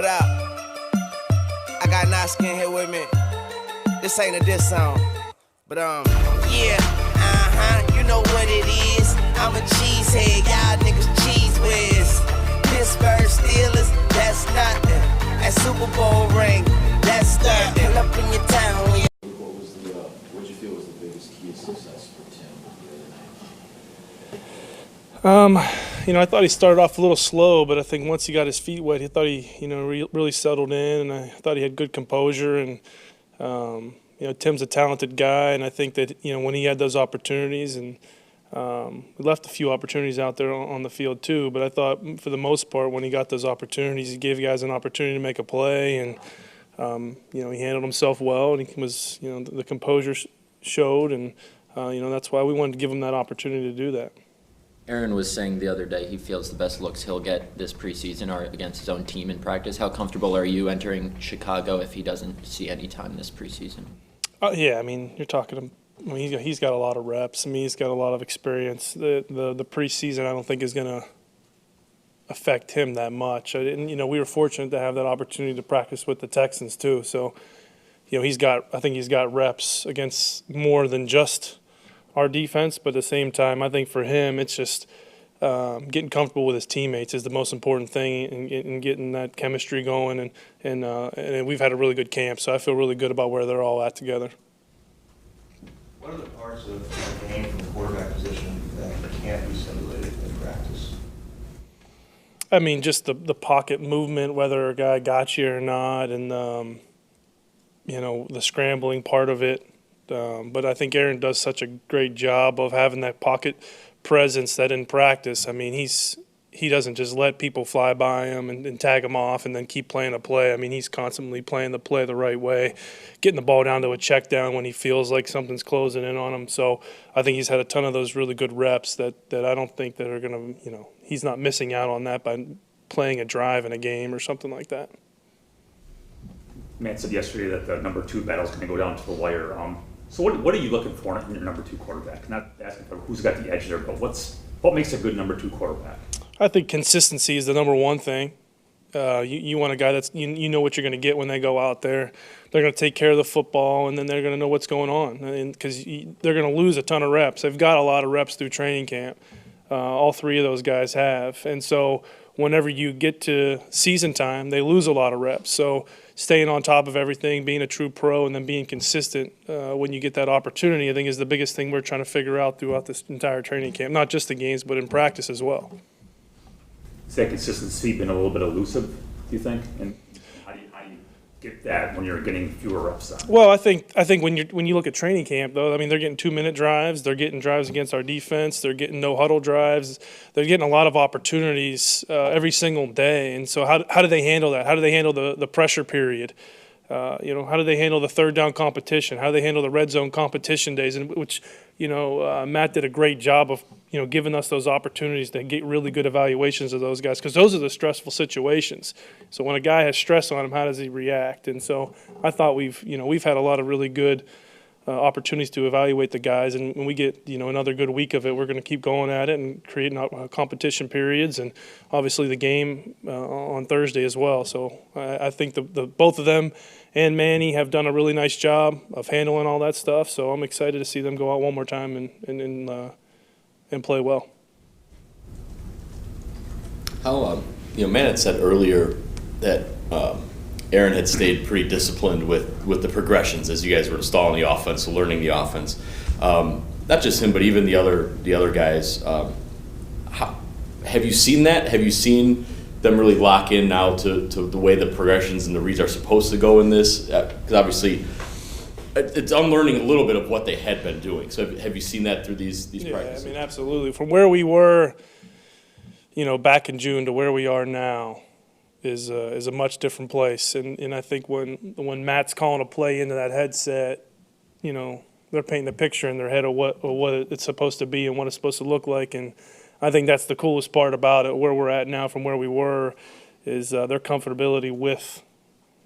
up? I got Naskin here with me. This ain't a diss song, but yeah, you know what it is. I'm a cheesehead, y'all niggas cheese whiz. Pittsburgh Steelers, that's nothing. That Super Bowl ring, that's nothing. Pull up in your town when you. What did you feel was the biggest key to success for Tim the other night? I thought he started off a little slow, but I think once he got his feet wet, he thought he, really settled in, and I thought he had good composure. And Tim's a talented guy, and I think that when he had those opportunities, and we left a few opportunities out there on the field too. But I thought for the most part, when he got those opportunities, he gave guys an opportunity to make a play, and he handled himself well, and he was, the composure showed, and that's why we wanted to give him that opportunity to do that. Aaron was saying the other day he feels the best looks he'll get this preseason are against his own team in practice. How comfortable are you entering Chicago if he doesn't see any time this preseason? Yeah, you're talking. He's got a lot of reps. He's got a lot of experience. The preseason I don't think is going to affect him that much. We were fortunate to have that opportunity to practice with the Texans too. So, I think he's got reps against more than just our defense, but at the same time, I think for him, it's just getting comfortable with his teammates is the most important thing, and getting that chemistry going. And we've had a really good camp, so I feel really good about where they're all at together. What are the parts of the game from the quarterback position that can't be simulated in practice? Just the pocket movement, whether a guy got you or not, and the scrambling part of it. But I think Aaron does such a great job of having that pocket presence that in practice, he doesn't just let people fly by him and tag him off and then keep playing a play. He's constantly playing the play the right way, getting the ball down to a check down when he feels like something's closing in on him. So I think he's had a ton of those really good reps that I don't think that are going to, he's not missing out on that by playing a drive in a game or something like that. Matt said yesterday that the number 2 battle is going to go down to the wire. So what are you looking for in your number 2 quarterback? Not asking for who's got the edge there, but what makes a good number 2 quarterback? I think consistency is the number one thing. You want a guy that's you know what you're going to get when they go out there. They're going to take care of the football, and then they're going to know what's going on, because they're going to lose a ton of reps. They've got a lot of reps through training camp. All 3 of those guys have, and so whenever you get to season time, they lose a lot of reps. So staying on top of everything, being a true pro, and then being consistent when you get that opportunity, I think is the biggest thing we're trying to figure out throughout this entire training camp, not just the games, but in practice as well. Has that consistency been a little bit elusive, do you think? And how do you get that when you're getting fewer reps on? Well, I think when you look at training camp, though, they're getting 2-minute drives. They're getting drives against our defense. They're getting no huddle drives. They're getting a lot of opportunities every single day. And so how do they handle that? How do they handle the pressure period? How do they handle the third down competition? How do they handle the red zone competition days? And which Matt did a great job of giving us those opportunities to get really good evaluations of those guys, because those are the stressful situations. So when a guy has stress on him, how does he react? And so I thought we've had a lot of really good opportunities to evaluate the guys, and when we get another good week of it, we're going to keep going at it and creating competition periods, and obviously the game on Thursday as well. So I think the both of them and Manny have done a really nice job of handling all that stuff. So I'm excited to see them go out one more time and play well. How Matt had said earlier that Aaron had stayed pretty disciplined with the progressions as you guys were installing the offense, learning the offense. Not just him, but even the other guys. Have you seen that? Have you seen them really lock in now to the way the progressions and the reads are supposed to go in this? Because obviously, it's unlearning a little bit of what they had been doing. So have you seen that through these practices? Yeah, absolutely. From where we were, back in June to where we are now is a much different place. And I think when Matt's calling a play into that headset, they're painting a picture in their head of what it's supposed to be and what it's supposed to look like. And I think that's the coolest part about it, where we're at now from where we were, is their comfortability with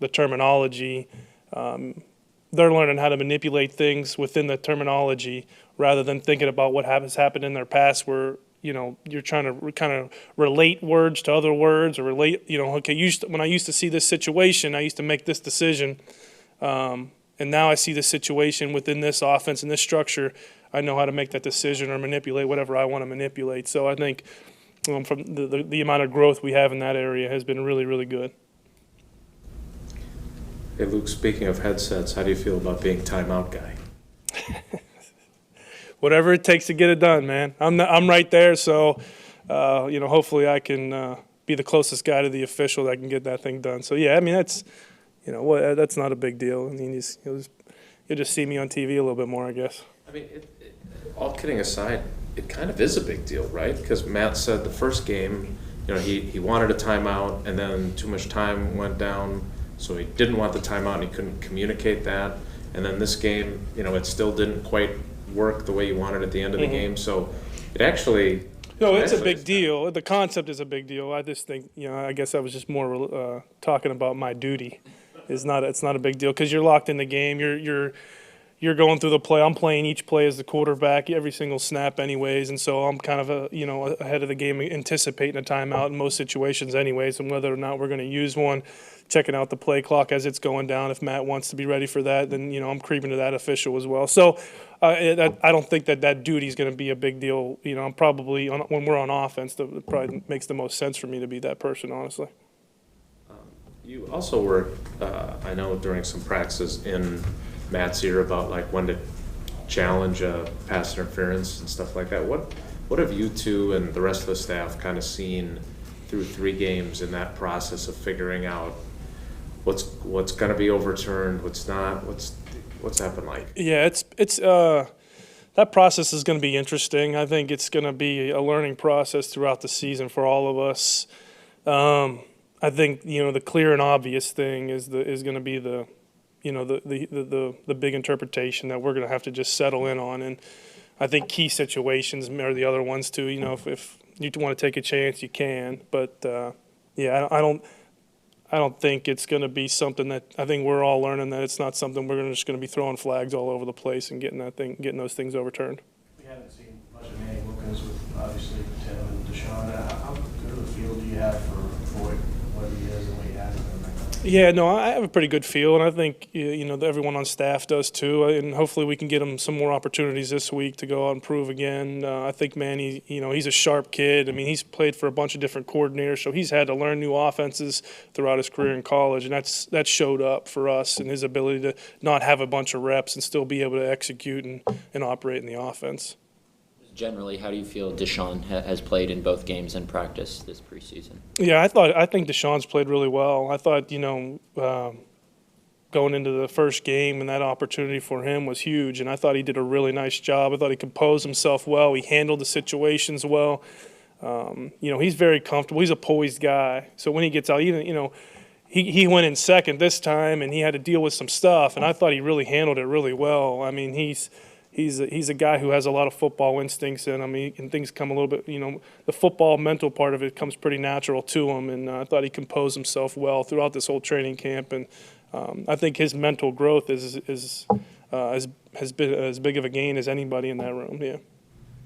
the terminology. They're learning how to manipulate things within the terminology rather than thinking about what has happened in their past where, you're trying to kind of relate words to other words or relate, okay, when I used to see this situation, I used to make this decision. And now I see the situation within this offense and this structure. I know how to make that decision or manipulate whatever I want to manipulate. So I think from the amount of growth we have in that area has been really, really good. Hey, Luke, speaking of headsets, how do you feel about being timeout guy? Whatever it takes to get it done, man. I'm right there, so hopefully I can be the closest guy to the official that can get that thing done. So yeah, I mean that's that's not a big deal. I mean you'll just see me on TV a little bit more, I guess. I mean, all kidding aside, it kind of is a big deal, right? Because Matt said the first game, he wanted a timeout, and then too much time went down, so he didn't want the timeout, and he couldn't communicate that. And then this game, it still didn't quite work the way you wanted at the end of the game. So it actually. No, it's a big deal. The concept is a big deal. I just think, I guess I was just more talking about my duty. It's not a big deal because you're locked in the game. You're going through the play. I'm playing each play as the quarterback every single snap anyways, and so I'm kind of ahead of the game, anticipating a timeout in most situations anyways, and whether or not we're going to use one, checking out the play clock as it's going down. If Matt wants to be ready for that, then I'm creeping to that official as well. So I don't think that duty is going to be a big deal. I'm probably when we're on offense, that probably makes the most sense for me to be that person, honestly. You also were, I know, during some practices in Matt's ear about like when to challenge pass interference and stuff like that. What have you two and the rest of the staff kind of seen through 3 games in that process of figuring out what's going to be overturned, what's not, what's that been like? Yeah, it's that process is going to be interesting. I think it's going to be a learning process throughout the season for all of us. I think the clear and obvious thing is going to be the big interpretation that we're going to have to just settle in on, and I think key situations are the other ones too. If you want to take a chance, you can, but I don't think it's going to be something that I think we're all learning that it's not something we're just going to be throwing flags all over the place and getting those things overturned. We haven't seen much of Manny Wilkins with obviously Tim and Deshaun. How good of a feel do you have for what he is and what he hasn't been right now? Yeah, no, I have a pretty good feel, and I think everyone on staff does too. And hopefully we can get him some more opportunities this week to go out and prove again. I think Manny, he's a sharp kid. I mean, he's played for a bunch of different coordinators, so he's had to learn new offenses throughout his career in college, and that showed up for us in his ability to not have a bunch of reps and still be able to execute and operate in the offense. Generally, how do you feel Deshaun has played in both games and practice this preseason? Yeah, I think Deshaun's played really well. I thought, going into the first game and that opportunity for him was huge, and I thought he did a really nice job. I thought he composed himself well. He handled the situations well. He's very comfortable. He's a poised guy. So when he gets out, he went in second this time, and he had to deal with some stuff, and I thought he really handled it really well. I mean, he's a guy who has a lot of football instincts in him. And things come a little bit, the football mental part of it comes pretty natural to him. And I thought he composed himself well throughout this whole training camp. And I think his mental growth has been as big of a gain as anybody in that room. Yeah.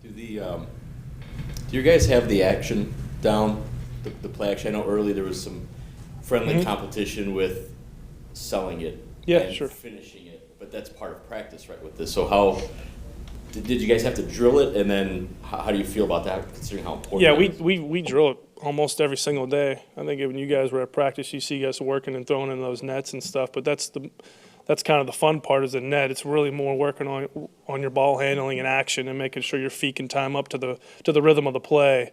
Do you guys have the action down, the play action? I know early there was some friendly competition with selling it and sure. finishing it. But that's part of practice, right, with this. So how did you guys have to drill it, and then how do you feel about that, considering how important Yeah, it is? we drill it almost every single day. I think when you guys were at practice, you see us working and throwing in those nets and stuff, but that's kind of the fun part is the net. It's really more working on your ball handling and action and making sure your feet can time up to the rhythm of the play.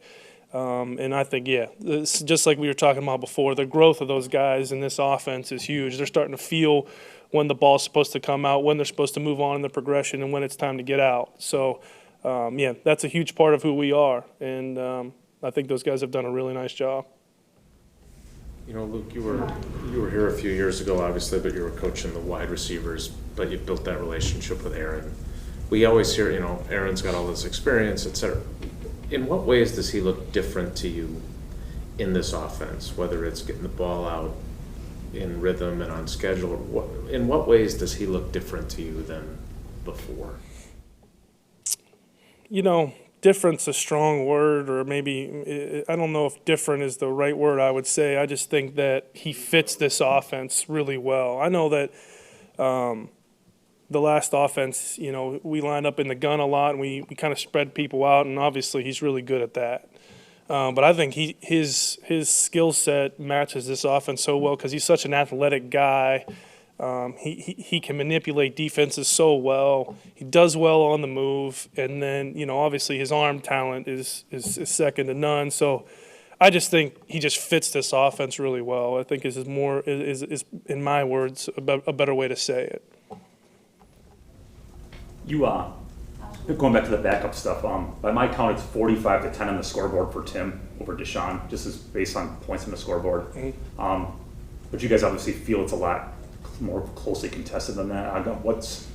And I think, it's just like we were talking about before, the growth of those guys in this offense is huge. They're starting to feel when the ball's supposed to come out, when they're supposed to move on in the progression, and when it's time to get out. So, that's a huge part of who we are. And I think those guys have done a really nice job. Luke, you were here a few years ago, obviously, but you were coaching the wide receivers, but you built that relationship with Aaron. We always hear, Aaron's got all this experience, et cetera. In what ways does he look different to you in this offense, whether it's getting the ball out in rhythm and on schedule? In what ways does he look different to you than before? different's a strong word, or maybe I don't know if different is the right word I would say. I just think that he fits this offense really well. I know that the last offense, we lined up in the gun a lot, and we kind of spread people out, and obviously he's really good at that. But I think his skill set matches this offense so well because he's such an athletic guy. He can manipulate defenses so well. He does well on the move, and then obviously his arm talent is second to none. So I just think he just fits this offense really well. I think is in my words a better way to say it. You going back to the backup stuff. By my count, it's 45-10 on the scoreboard for Tim over Deshaun, just as based on points on the scoreboard. Mm-hmm. But you guys obviously feel it's a lot more closely contested than that. What's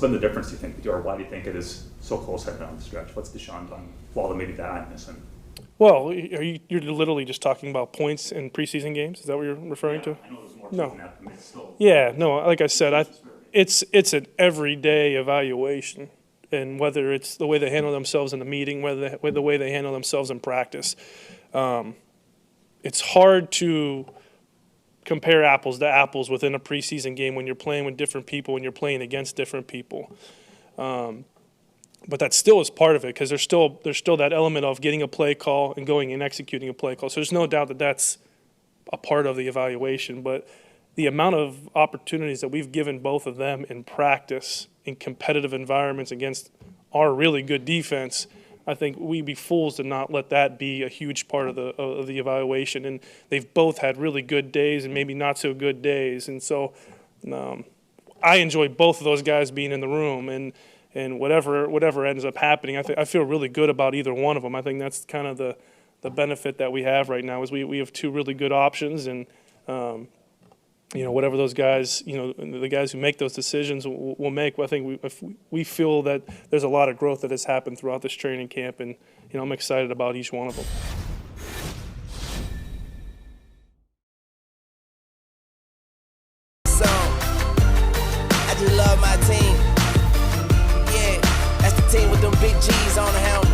been the difference, do you think, or why do you think it is so close heading down the stretch? What's Deshaun done? Well, maybe that I'm missing. Well, you're literally just talking about points in preseason games? Is that what you're referring to? I know there's more No. than that, but it's still. Yeah, no. Like I said, it's an everyday evaluation, and whether it's the way they handle themselves in the meeting, whether the way they handle themselves in practice, it's hard to compare apples to apples within a preseason game when you're playing with different people and you're playing against different people. But that still is part of it because there's still that element of getting a play call and going and executing a play call. So there's no doubt that that's a part of the evaluation. But the amount of opportunities that we've given both of them in practice in competitive environments against our really good defense, I think we'd be fools to not let that be a huge part of the evaluation. And they've both had really good days and maybe not so good days. And so I enjoy both of those guys being in the room. And whatever ends up happening, I feel really good about either one of them. I think that's kind of the benefit that we have right now is we have two really good options, and whatever those guys, the guys who make those decisions will make. I think we feel that there's a lot of growth that has happened throughout this training camp, and I'm excited about each one of them. So, I just love my team. Yeah, that's the team with them big G's on the helmet.